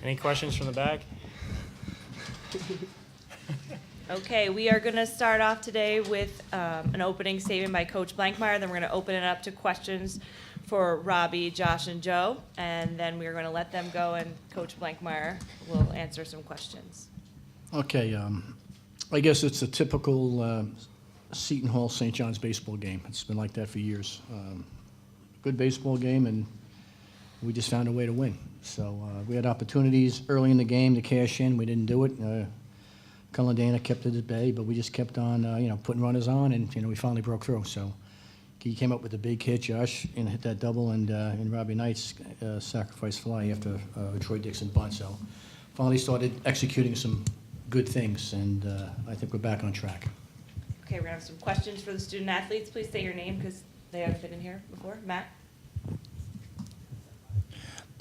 Any questions from the back? Okay, we are going to start off today with an opening statement by Coach Blankmeyer. Then we're going to open it up to questions for Robbie, Josh, and Joe. And then we're going to let them go, and Coach Blankmeyer will answer some questions. Okay, I guess it's a typical Seton Hall St. John's baseball game. It's been like that for years. Good baseball game, and we just found a way to win. So we had opportunities early in the game to cash in. We didn't do it. Colin Dana kept it at bay, but we just kept on, putting runners on, and we finally broke through. So he came up with a big hit, Josh, and hit that double, and Robbie Knight's sacrifice fly after Troy Dixon bunt. So finally started executing some good things, and I think we're back on track. Okay, we're going to have some questions for the student athletes. Please say your name because they haven't been in here before. Matt?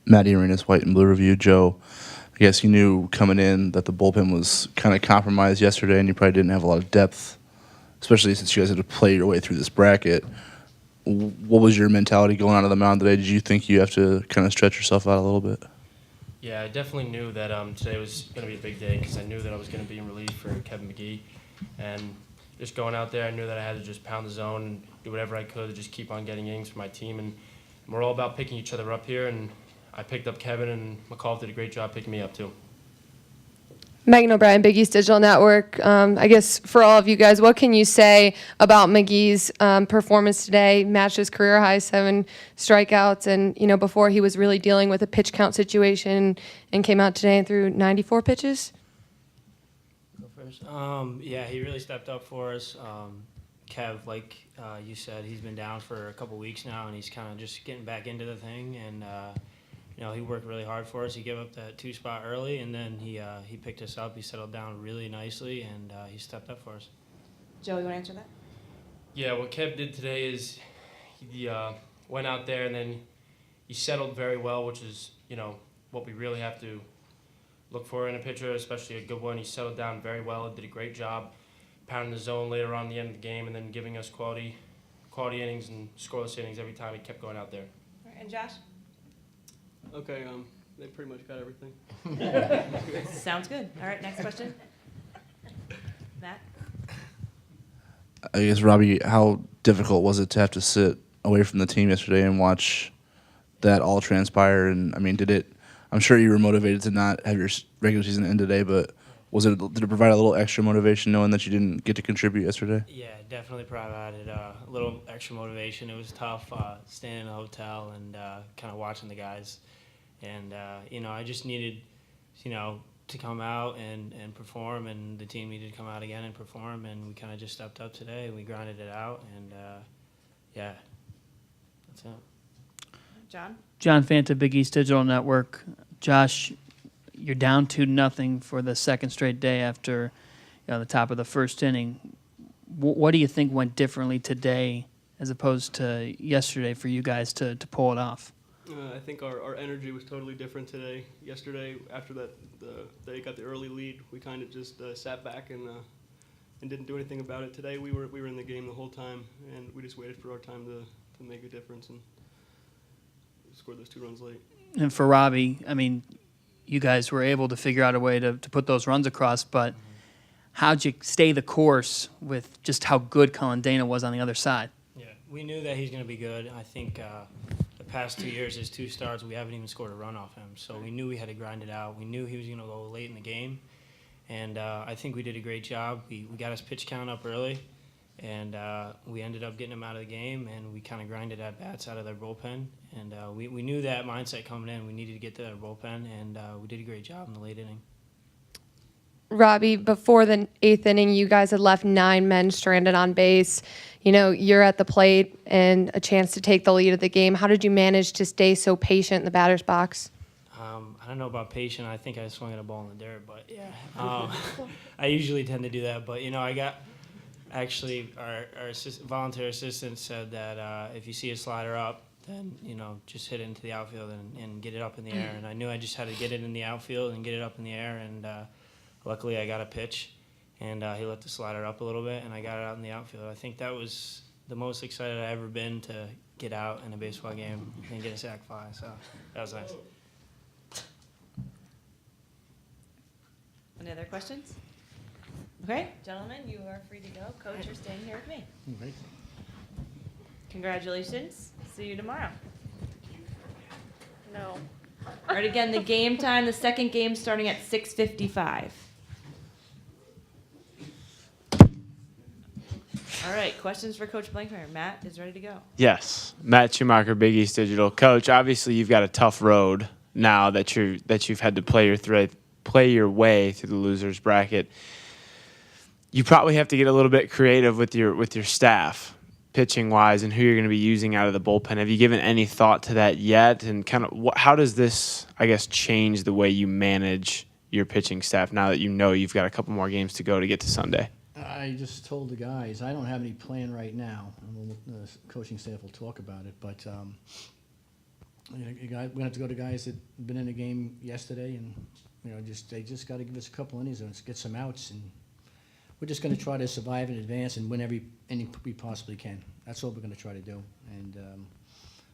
Matty Arenas, White and Blue Review. Joe, I guess you knew coming in that the bullpen was kind of compromised yesterday, and you probably didn't have a lot of depth, especially since you guys had to play your way through this bracket. What was your mentality going out of the mound today? Did you think you have to kind of stretch yourself out a little bit? Yeah, I definitely knew that today was going to be a big day because I knew that I was going to be in relief for Kevin McGee. And just going out there, I knew that I had to just pound the zone and do whatever I could to just keep on getting innings for my team. And we're all about picking each other up here, and I picked up Kevin, and McCall did a great job picking me up too. Megan O'Brien, Big East Digital Network. I guess for all of you guys, what can you say about McGee's performance today? Matched his career high 7 strikeouts, and before he was really dealing with a pitch count situation, and came out today and threw 94 pitches. Go first. Yeah, he really stepped up for us. Kev, like you said, he's been down for a couple weeks now, and he's kind of just getting back into the thing. And he worked really hard for us. He gave up that 2 spot early, and then he picked us up. He settled down really nicely, and he stepped up for us. Joe, you want to answer that? Yeah, what Kev did today is he went out there and then he settled very well, which is, what we really have to look for in a pitcher, especially a good one. He settled down very well, did a great job pounding the zone later on the end of the game and then giving us quality innings and scoreless innings every time he kept going out there. All right, and Josh? Okay, they pretty much got everything. Sounds good. All right, next question. Matt? I guess, Robbie, how difficult was it to have to sit away from the team yesterday and watch that all transpire? And, I'm sure you were motivated to not have your regular season end today, but did it provide a little extra motivation knowing that you didn't get to contribute yesterday? Yeah, definitely provided a little extra motivation. It was tough staying in a hotel and kind of watching the guys. And, I just needed, to come out and perform, and the team needed to come out again and perform, and we kind of just stepped up today. We grinded it out, and, yeah, that's it. John? John Fanta, Big East Digital Network. Josh, you're down 2-0 for the second straight day after the top of the first inning. What do you think went differently today as opposed to yesterday for you guys to pull it off? I think our energy was totally different today. Yesterday, after they got the early lead, we kind of just sat back and didn't do anything about it. Today, we were in the game the whole time, and we just waited for our time to make a difference and score those 2 runs late. And for Robbie, you guys were able to figure out a way to put those runs across, but how'd you stay the course with just how good Colin Dana was on the other side? Yeah, we knew that he's going to be good. I think the past 2 years, his 2 starts, we haven't even scored a run off him. So we knew we had to grind it out. We knew he was going to go late in the game. And I think we did a great job. We got his pitch count up early, and we ended up getting him out of the game, and we kind of grinded at-bats out of their bullpen. And we knew that mindset coming in. We needed to get to their bullpen, and we did a great job in the late inning. Robbie, before the 8th inning, you guys had left 9 men stranded on base. You're at the plate and a chance to take the lead of the game. How did you manage to stay so patient in the batter's box? I don't know about patient. I think I swung at a ball in the dirt, but yeah. I usually tend to do that. But, I got actually our volunteer assistant said that if you see a slider up, then, just hit it into the outfield and get it up in the air. And I knew I just had to get it in the outfield and get it up in the air. And luckily I got a pitch, and he let the slider up a little bit, and I got it out in the outfield. I think that was the most excited I've ever been to get out in a baseball game and get a sac fly. So that was nice. Any other questions? Okay, gentlemen, you are free to go. Coach, you're staying here with me. All right. Congratulations. See you tomorrow. No. All right, again, the game time, the second game starting at 6:55. All right, questions for Coach Blankmeyer. Matt is ready to go. Yes, Matt Schumacher, Big East Digital. Coach, obviously you've got a tough road now that you've had to play your way through the losers bracket. You probably have to get a little bit creative with your staff, pitching wise, and who you're going to be using out of the bullpen. Have you given any thought to that yet? And kind of how does this, I guess, change the way you manage your pitching staff now that you know you've got a couple more games to go to get to Sunday? I just told the guys, I don't have any plan right now. The coaching staff will talk about it, but we're going to have to go to guys that have been in the game yesterday, and they just got to give us a couple innings and get some outs, and we're just going to try to survive in advance and win every inning we possibly can. That's what we're going to try to do, and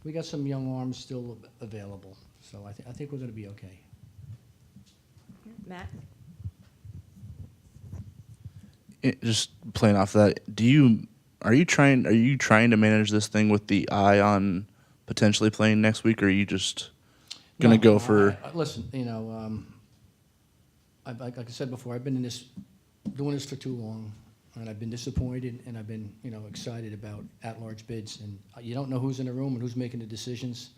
we got some young arms still available, so I think we're going to be okay. Matt? Just playing off that, are you trying to manage this thing with the eye on potentially playing next week, or are you just going to go for? Listen, like I said before, I've been doing this for too long, and I've been disappointed, and I've been excited about at-large bids, and you don't know who's in the room and who's making the decisions.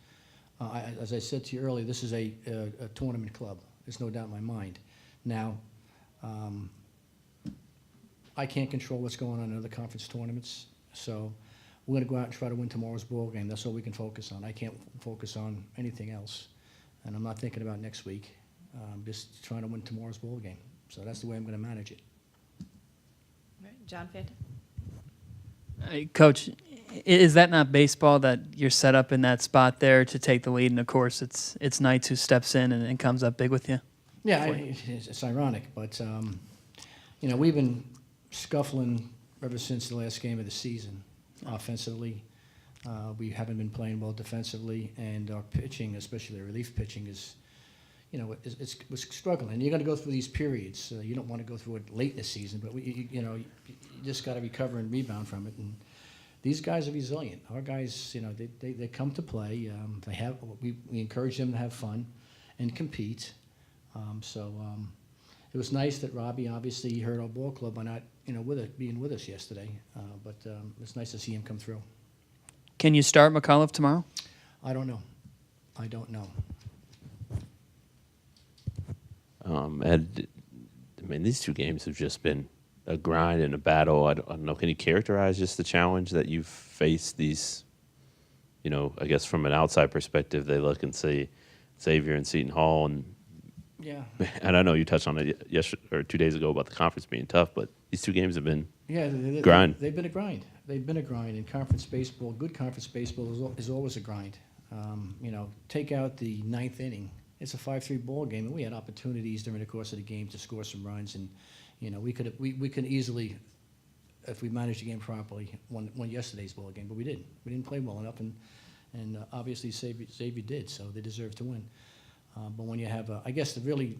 As I said to you earlier, this is a tournament club. There's no doubt in my mind. Now. I can't control what's going on in other conference tournaments, so we're going to go out and try to win tomorrow's ball game. That's all we can focus on. I can't focus on anything else, and I'm not thinking about next week. I'm just trying to win tomorrow's ball game. So that's the way I'm going to manage it. All right, John Fanta? Hey, Coach, is that not baseball that you're set up in that spot there to take the lead? And of course, it's Knights who steps in and comes up big with you. Yeah, it's ironic, but we've been scuffling ever since the last game of the season. Offensively, we haven't been playing well defensively, and our pitching, especially the relief pitching, is, was struggling. And you're going to go through these periods. You don't want to go through it late in the season, but you just got to recover and rebound from it. And these guys are resilient. Our guys, they come to play. We encourage them to have fun and compete. It was nice that Robbie obviously hurt our ball club by not, being with us yesterday. But it's nice to see him come through. Can you start McAuliffe tomorrow? I don't know. Ed, these two games have just been a grind and a battle. I don't know. Can you characterize just the challenge that you've faced these? I guess from an outside perspective, they look and see Xavier and Seton Hall, and and I know you touched on it yesterday or 2 days ago about the conference being tough, but these two games have been grind. They've been a grind. In conference baseball. Good conference baseball is always a grind. Take out the ninth inning. It's a 5-3 ball game, and we had opportunities during the course of the game to score some runs, and we could easily, if we managed the game properly, won yesterday's ball game, but we didn't. We didn't play well enough, and obviously Xavier did, so they deserve to win. But when you have, I guess the really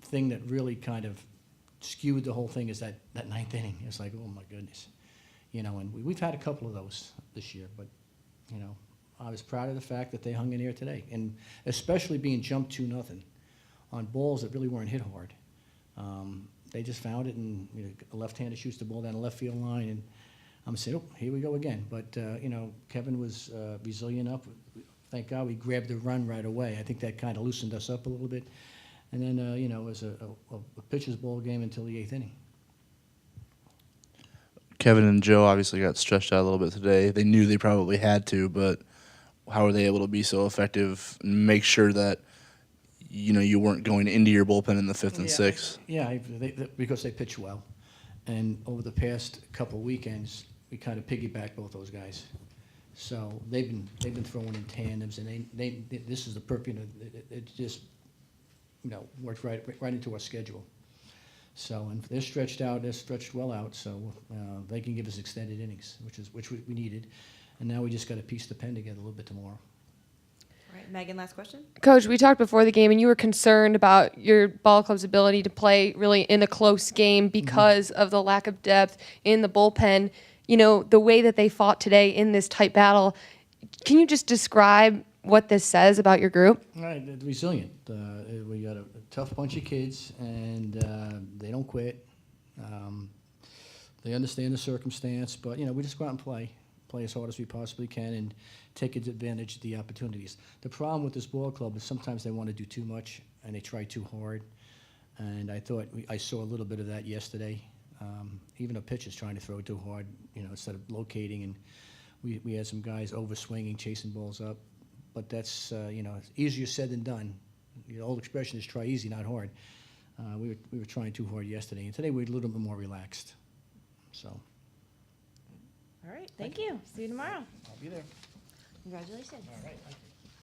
thing that really kind of skewed the whole thing is that ninth inning. It's like, oh my goodness, and we've had a couple of those this year, but I was proud of the fact that they hung in here today, and especially being jumped 2-0 on balls that really weren't hit hard. They just found it, and a left-hander shoots the ball down the left field line, and I'm saying, oh, here we go again. But Kevin was resilient up. Thank God we grabbed the run right away. I think that kind of loosened us up a little bit. And then, it was a pitcher's ball game until the 8th inning. Kevin and Joe obviously got stretched out a little bit today. They knew they probably had to, but how were they able to be so effective and make sure that, you weren't going into your bullpen in the 5th and 6th? Yeah, because they pitch well. And over the past couple of weekends, we kind of piggybacked both those guys. So they've been throwing in tandems, and this is the perfect. It just worked right into our schedule. So and they're stretched out. They're stretched well out. So they can give us extended innings, which we needed. And now we just got to piece the pen together a little bit tomorrow. All right, Megan, last question? Coach, we talked before the game, and you were concerned about your ball club's ability to play really in a close game because of the lack of depth in the bullpen. You know, the way that they fought today in this tight battle, can you just describe what this says about your group? All right, they're resilient. We got a tough bunch of kids, and they don't quit. They understand the circumstance, but, you know, we just go out and play as hard as we possibly can, and take advantage of the opportunities. The problem with this ball club is sometimes they want to do too much, and they try too hard. And I thought I saw a little bit of that yesterday. Even a pitcher's trying to throw too hard, you know, instead of locating. And we had some guys overswinging, chasing balls up. But that's, you know, it's easier said than done. The old expression is try easy, not hard. We were trying too hard yesterday, and today we're a little bit more relaxed. So. All right, thank you. See you tomorrow. I'll be there. Congratulations. All right, thank you.